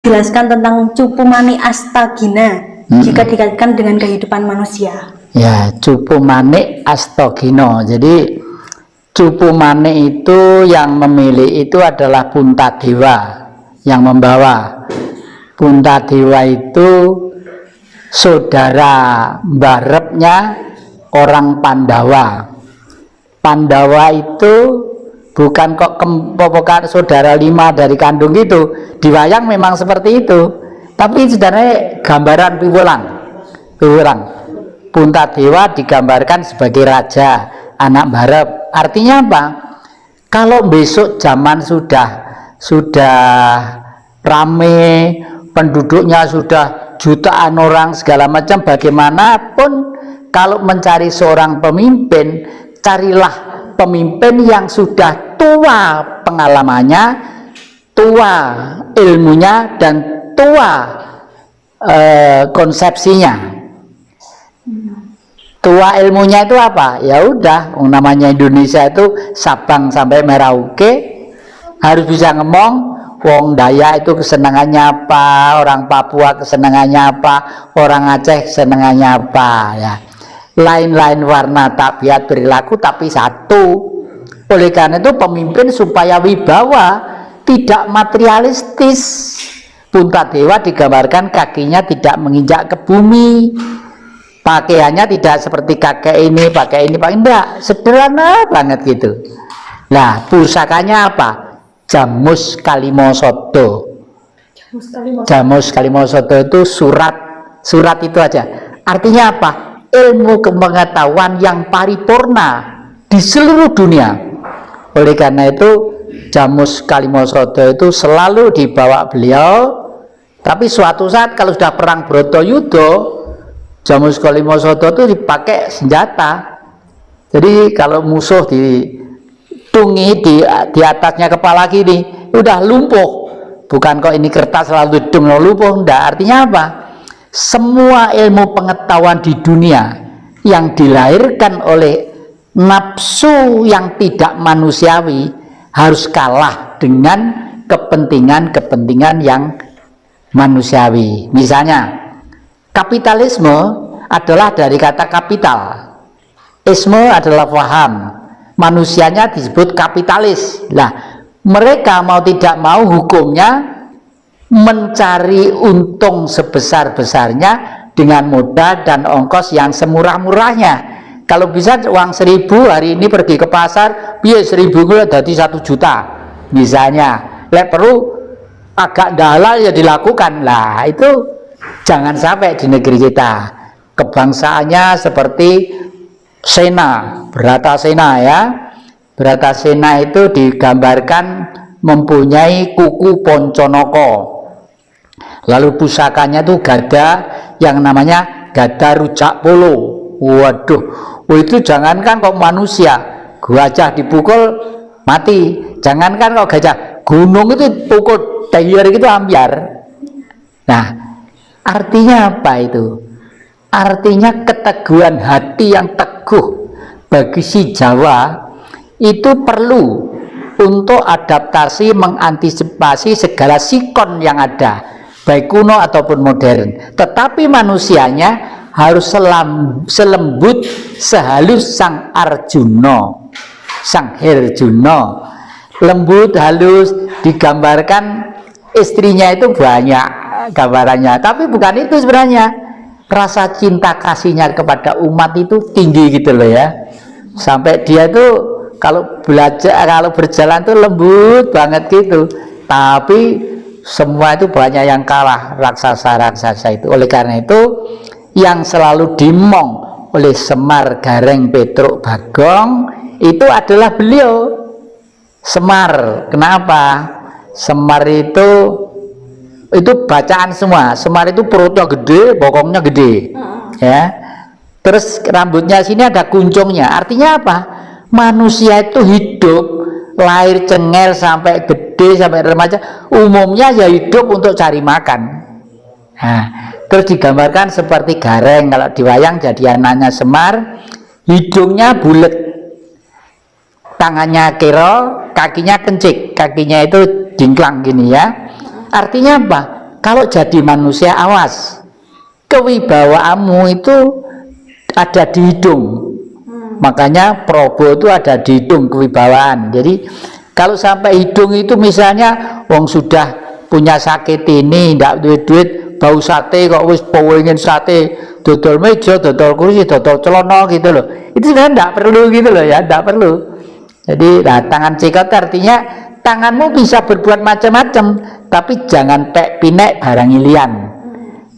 Jelaskan tentang Cupu Manik Astagina jika dikaitkan dengan kehidupan manusia. Ya, Cupu Manik Astagina. Jadi Cupu Manik itu yang memilih itu adalah Puntadewa yang membawa. Puntadewa itu saudara barepnya orang Pandawa. Pandawa itu bukan kok keponakan saudara 5 dari kandung itu. Di wayang memang seperti itu. Tapi sebenarnya gambaran piwulang. Puntadewa digambarkan sebagai raja, anak barep. Artinya apa? Kalau besok zaman sudah rame, penduduknya sudah jutaan orang segala macam, bagaimanapun kalau mencari seorang pemimpin, carilah pemimpin yang sudah tua pengalamannya, tua ilmunya, dan tua konsepsinya. Tua ilmunya itu apa? Ya udah, namanya Indonesia itu Sabang sampai Merauke, harus bisa ngomong. Wong Dayak itu kesenangannya apa, orang Papua kesenangannya apa, orang Aceh kesenangannya apa, ya. Lain-lain warna tabiat perilaku tapi satu. Oleh karena itu pemimpin supaya wibawa, tidak materialistis. Puntadewa digambarkan kakinya tidak menginjak ke bumi, pakaiannya tidak seperti kakek ini pakai enggak, sederhana banget gitu. Nah, pusakanya apa? Jamus Kalimosodo. Jamus Kalimosodo itu surat itu aja. Artinya apa? Ilmu pengetahuan yang paripurna di seluruh dunia. Oleh karena itu Jamus Kalimosodo itu selalu dibawa beliau. Tapi suatu saat kalau sudah perang Bratayuda, Jamus Kalimosodo itu dipakai senjata. Jadi kalau musuh ditungi di atasnya kepala kiri, udah lumpuh. Bukan kok ini kertas lalu dung lumpuh, enggak. Artinya apa? Semua ilmu pengetahuan di dunia yang dilahirkan oleh nafsu yang tidak manusiawi harus kalah dengan kepentingan-kepentingan yang manusiawi. Misalnya, kapitalisme adalah dari kata kapital. Isme adalah paham. Manusianya disebut kapitalis. Nah, mereka mau tidak mau hukumnya mencari untung sebesar-besarnya dengan modal dan ongkos yang semurah-murahnya. Kalau bisa uang 1.000 hari ini pergi ke pasar, biar 1.000 gue jadi 1 juta misalnya. Lek perlu agak dalal ya dilakukan lah. Itu jangan sampai di negeri kita. Kebangsaannya seperti Sena, Bratasena ya. Bratasena itu digambarkan mempunyai kuku Ponconoko. Lalu pusakanya itu gada yang namanya gada rujak polo. Waduh, itu jangankan kok manusia, gajah dipukul mati. Jangankan kok gajah, gunung itu pukul tayar gitu ambiar. Nah, artinya apa itu? Artinya keteguhan hati yang teguh bagi si Jawa itu perlu untuk adaptasi, mengantisipasi segala sikon yang ada, baik kuno ataupun modern. Tetapi manusianya harus selembut, sehalus sang Arjuna, sang Herjuna. Lembut, halus, digambarkan istrinya itu banyak gambarannya. Tapi bukan itu sebenarnya. Rasa cinta kasihnya kepada umat itu tinggi gitu loh ya. Sampai dia tuh kalau belajar, kalau berjalan tuh lembut banget gitu. Tapi semua itu banyak yang kalah, raksasa-raksasa itu. Oleh karena itu yang selalu dimong oleh Semar Gareng Petruk Bagong itu adalah beliau Semar. Kenapa? Semar itu bacaan semua. Semar itu perutnya gede, bokongnya gede, ya. Terus rambutnya sini ada kuncungnya. Artinya apa? Manusia itu hidup, lahir cengel sampai gede sampai remaja, umumnya ya hidup untuk cari makan. Nah, terus digambarkan seperti Gareng. Kalau diwayang jadi anaknya Semar, hidungnya bulat, tangannya kero, kakinya kencik, kakinya itu jingklang gini ya. Artinya apa? kalau jadi manusia awas, kewibawaanmu itu ada di hidung. Makanya Probo itu ada di hidung kewibawaan. Jadi kalau sampai hidung itu misalnya wong sudah punya sakit ini, ndak duit-duit, bau sate kok wis pengen sate, dodol meja, dodol kursi, dodol celana gitu loh. Itu sebenarnya ndak perlu gitu loh ya, ndak perlu. Jadi tangan cekot artinya tanganmu bisa berbuat macam-macam, tapi jangan pek pinek barang ilian.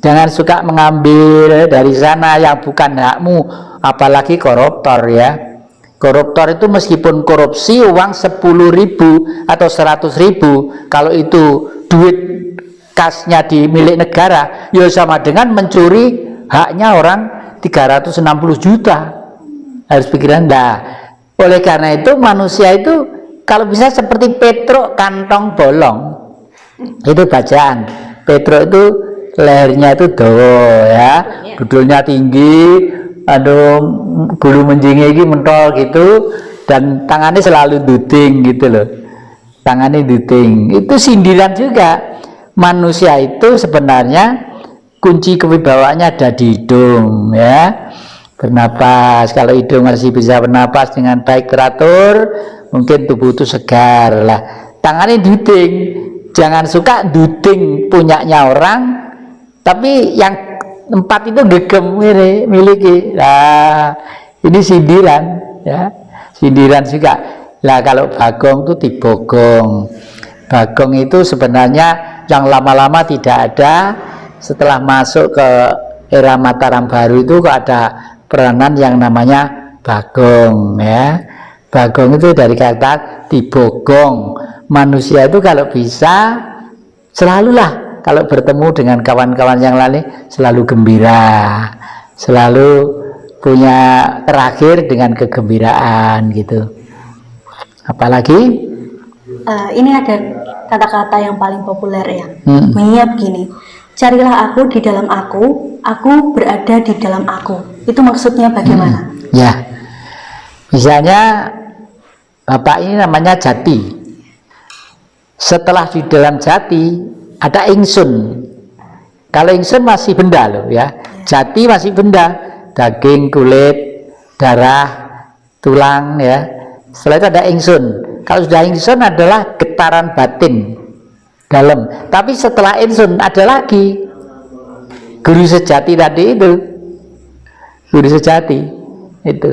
Jangan suka mengambil dari sana yang bukan hakmu, apalagi koruptor ya. Koruptor itu meskipun korupsi uang 10.000 atau 100.000, kalau itu duit kasnya di milik negara, ya sama dengan mencuri haknya orang 360 juta. Harus pikiran dah. Oleh karena itu manusia itu kalau bisa seperti Petruk kantong bolong. Itu bacaan. Petruk itu lehernya itu dawa ya, dudulnya tinggi, aduh bulu menjingnya ini mentol gitu, dan tangannya selalu duding gitu loh. Tangannya duding. Itu sindiran juga. Manusia itu sebenarnya kunci kewibawaannya ada di hidung ya. Bernapas, kalau hidung masih bisa bernapas dengan baik teratur, mungkin tubuh itu segar lah. Tangannya duding. Jangan suka duding punyanya orang, tapi yang 4 itu gegem miliki. Nah, ini sindiran ya, sindiran juga. Lah kalau Bagong itu dibogong. Bagong itu sebenarnya yang lama-lama tidak ada. Setelah masuk ke era Mataram baru itu kok ada peranan yang namanya Bagong ya. Bagong itu dari kata dibogong. Manusia itu kalau bisa selalulah kalau bertemu dengan kawan-kawan yang lain selalu gembira, selalu punya terakhir dengan kegembiraan gitu. Apalagi ini ada kata-kata yang paling populer ya, bunyinya begini: carilah aku di dalam aku berada di dalam aku. Itu maksudnya bagaimana? Ya, misalnya Bapak ini namanya Jati. Setelah di dalam Jati ada ingsun. Kalau ingsun masih benda loh ya. Jati masih benda, daging, kulit, darah, tulang ya. Setelah itu ada ingsun. Kalau sudah ingsun adalah getaran batin dalam. Tapi setelah ingsun ada lagi guru sejati tadi itu. Guru sejati itu.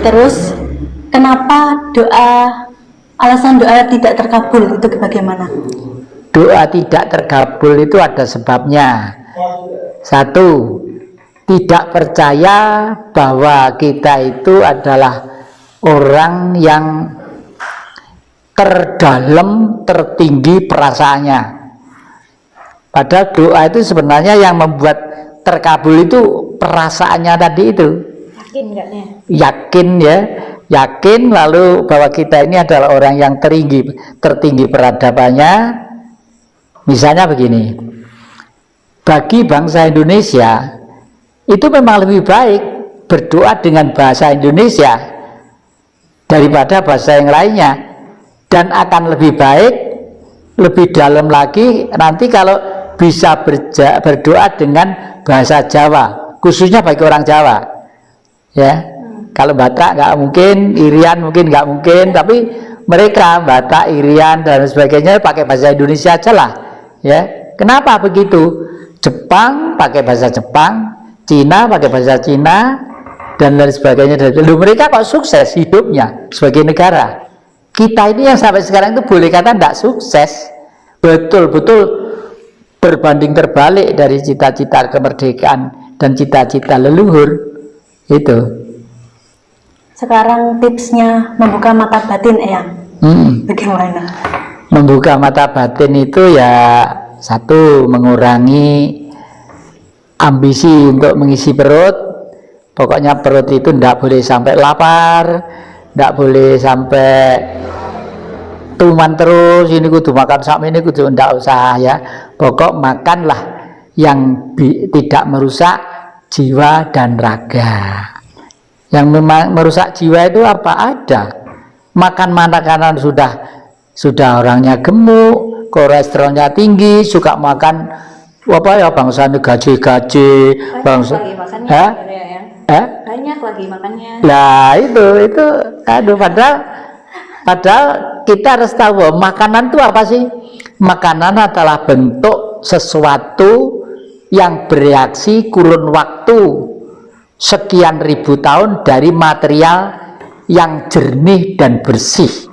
Terus kenapa alasan doa tidak terkabul itu bagaimana? Doa tidak terkabul itu ada sebabnya. Satu, tidak percaya bahwa kita itu adalah orang yang terdalam, tertinggi perasaannya. Padahal doa itu sebenarnya yang membuat terkabul itu perasaannya tadi itu. Yakin enggaknya? Yakin ya. Yakin lalu bahwa kita ini adalah orang yang tertinggi peradabannya. Misalnya begini, bagi bangsa Indonesia itu memang lebih baik berdoa dengan bahasa Indonesia daripada bahasa yang lainnya, dan akan lebih baik, lebih dalam lagi nanti kalau bisa berdoa dengan bahasa Jawa, khususnya bagi orang Jawa ya. Kalau Batak nggak mungkin, Irian mungkin nggak mungkin, tapi mereka Batak, Irian dan sebagainya pakai bahasa Indonesia aja lah ya. Kenapa begitu? Jepang pakai bahasa Jepang, Cina pakai bahasa Cina dan lain sebagainya. Lalu mereka kok sukses hidupnya sebagai negara. Kita ini yang sampai sekarang itu boleh kata tidak sukses, betul-betul berbanding terbalik dari cita-cita kemerdekaan dan cita-cita leluhur itu. Sekarang tipsnya membuka mata batin, Eyang. Bagaimana? Membuka mata batin itu ya satu, mengurangi ambisi untuk mengisi perut. Pokoknya perut itu tidak boleh sampai lapar, tidak boleh sampai tuman terus, ini kudu makan sama ini kudu, tidak usah ya. Pokok makanlah yang tidak merusak jiwa dan raga. Yang memang merusak jiwa itu apa? Ada. Makan makanan sudah orangnya gemuk, kolesterolnya tinggi, suka makan apa ya bangsanya gaje-gaje, bangsa. lagi makannya Hah? ya. Banyak lagi makannya. Nah itu aduh, padahal kita harus tahu bahwa makanan itu apa sih? Makanan adalah bentuk sesuatu yang bereaksi kurun waktu sekian ribu tahun dari material yang jernih dan bersih.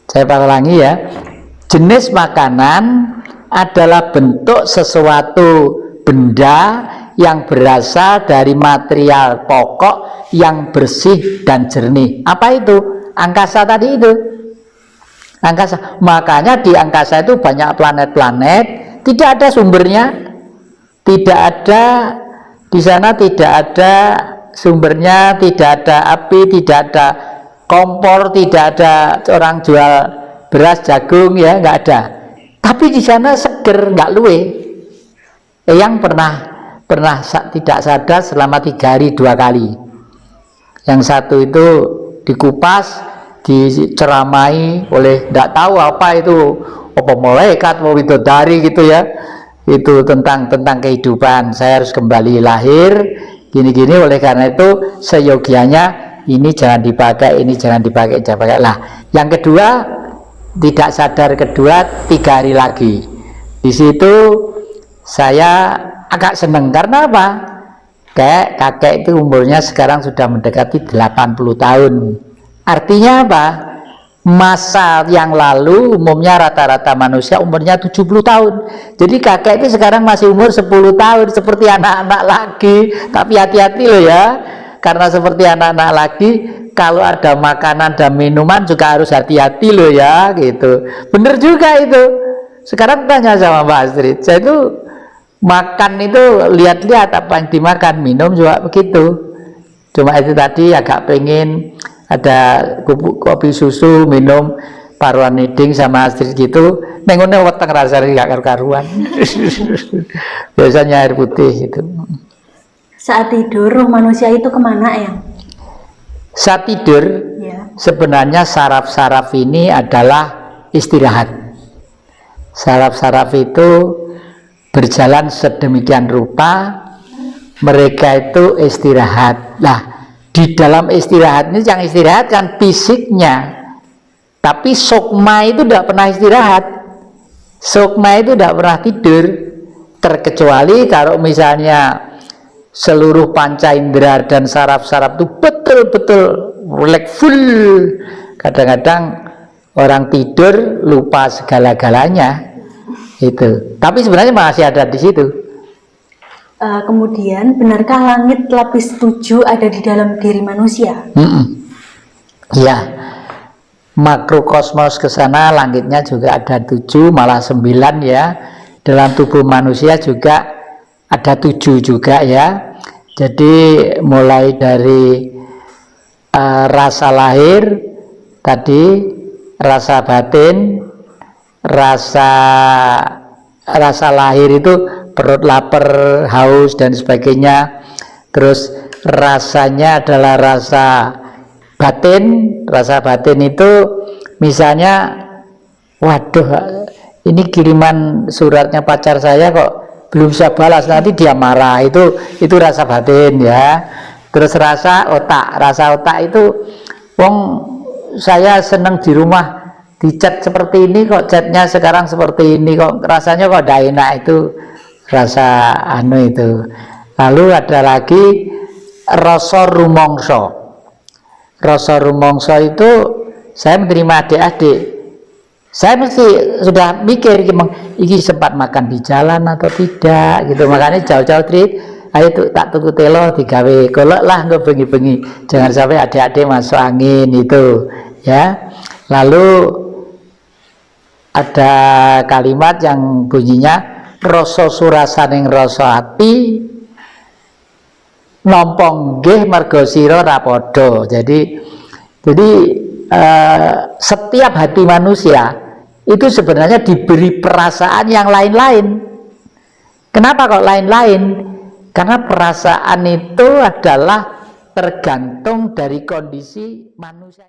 Saya ulangi ya, jenis makanan adalah bentuk sesuatu benda yang berasal dari material pokok yang bersih dan jernih. Apa itu? Angkasa tadi itu. Angkasa. Makanya di angkasa itu banyak planet-planet, tidak ada sumbernya, tidak ada di sana, tidak ada sumbernya, tidak ada api, tidak ada kompor, tidak ada orang jual beras, jagung, ya nggak ada. Tapi di sana seger, nggak luwe. Yang pernah tidak sadar selama 3 hari 2 kali. Yang satu itu dikupas, diceramai oleh nggak tahu apa itu, apa malaikat mau bidadari gitu ya. Itu tentang kehidupan. Saya harus kembali lahir, gini-gini. Oleh karena itu seyogianya ini jangan dipakai, ini jangan dipakai, jangan pakai. Lah, yang kedua tidak sadar kedua 3 hari lagi. Di situ saya agak seneng karena apa? Kakek itu umurnya sekarang sudah mendekati 80 tahun. Artinya apa? Masa yang lalu umumnya rata-rata manusia umurnya 70 tahun. Jadi kakek itu sekarang masih umur 10 tahun seperti anak-anak lagi. Tapi hati-hati loh ya. Karena seperti anak-anak lagi, kalau ada makanan dan minuman juga harus hati-hati loh ya gitu. Bener juga itu. Sekarang tanya sama Mbak Astrid, saya itu makan itu lihat-lihat apa yang dimakan, minum juga begitu. Cuma itu tadi agak pengen ada kopi susu, minum paruan niding sama Astrid gitu, nengonnya weteng rasanya gak karu-karuan. Biasanya air putih gitu. Saat tidur roh manusia itu kemana ya? Saat tidur Ya. sebenarnya saraf-saraf ini adalah istirahat. Saraf-saraf itu berjalan sedemikian rupa, mereka itu istirahat. Nah, di dalam istirahat ini yang istirahat kan fisiknya, tapi sukma itu tidak pernah istirahat. Sukma itu tidak pernah tidur, terkecuali kalau misalnya seluruh panca indera dan saraf-saraf itu betul-betul relax full. Kadang-kadang orang tidur lupa segala-galanya itu, tapi sebenarnya masih ada di situ. Kemudian benarkah langit lapis 7 ada di dalam diri manusia? Ya, makrokosmos ke sana langitnya juga ada 7, malah 9 ya. Dalam tubuh manusia juga ada 7 juga ya. Jadi mulai dari rasa lahir tadi, rasa batin, rasa lahir itu perut lapar, haus dan sebagainya. Terus rasanya adalah rasa batin. Rasa batin itu misalnya, waduh ini kiriman suratnya pacar saya kok belum bisa balas, nanti dia marah, itu rasa batin ya. Terus rasa otak itu, wong saya seneng di rumah dicat seperti ini kok catnya sekarang seperti ini, kok rasanya kok tidak enak, itu rasa itu. Lalu ada lagi rasa rumongso. Rasa rumongso itu saya menerima adik-adik, saya mesti sudah mikir ini sempat makan di jalan atau tidak gitu, makanya jauh-jauh trik, ayo tak tuku telo digawe golek lah, nggak bengi-bengi, jangan sampai adik-adik masuk angin itu ya. Lalu ada kalimat yang bunyinya rasa surasaning rasa ati nompong nggih mergo sira ra padha. Jadi setiap hati manusia itu sebenarnya diberi perasaan yang lain-lain. Kenapa kok lain-lain? Karena perasaan itu adalah tergantung dari kondisi manusia.